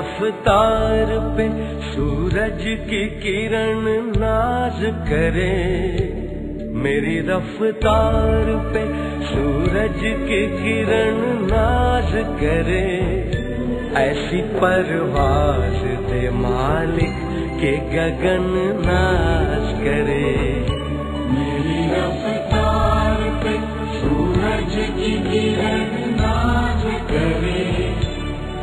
रफ्तार पे सूरज की किरण नाज करे, मेरी रफ्तार पे सूरज की किरण नाज करे। ऐसी परवाज दे मालिक के गगन नाज करे। मेरी रफ्तार पे सूरज की किरण नाज करे,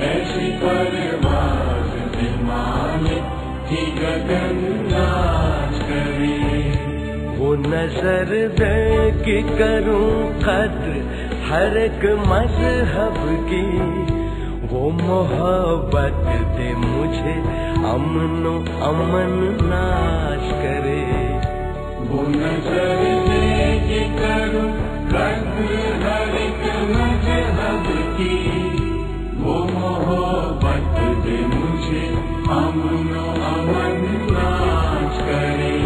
ऐसी परवाज दे मालिक की गगन नाज करे। वो नजर दे कि करूं कद्र हर एक मजहब की, वो मोहब्बत दे मुझे अमनो अमन नाश करे। वो नजर दे कि करूं कद्र हर एक मजहब की, वो मोहब्बत दे मुझे अमनो अमन नाश करे।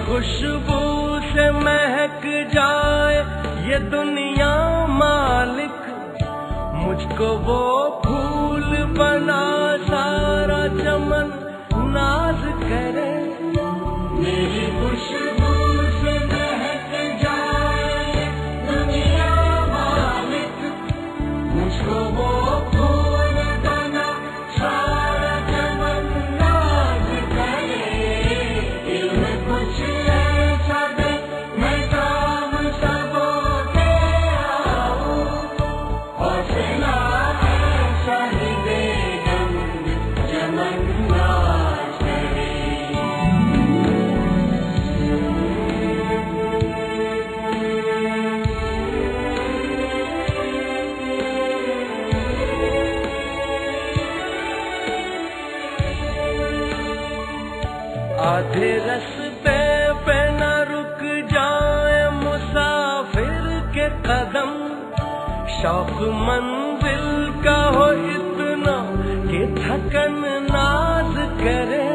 खुशबू से महक जाए ये दुनिया मालिक, मुझको वो फूल बना सारा चमन नाज करे। मेरी खुशबू से महक जाए दुनिया मालिक, मुझको वो फूल बना सारा चमन नाज करे। इल्म कुछ आधे रस्ते पे न रुक जाए मुसाफिर के कदम, शौक मंजिल का हो इतना कि थकन नाज करे।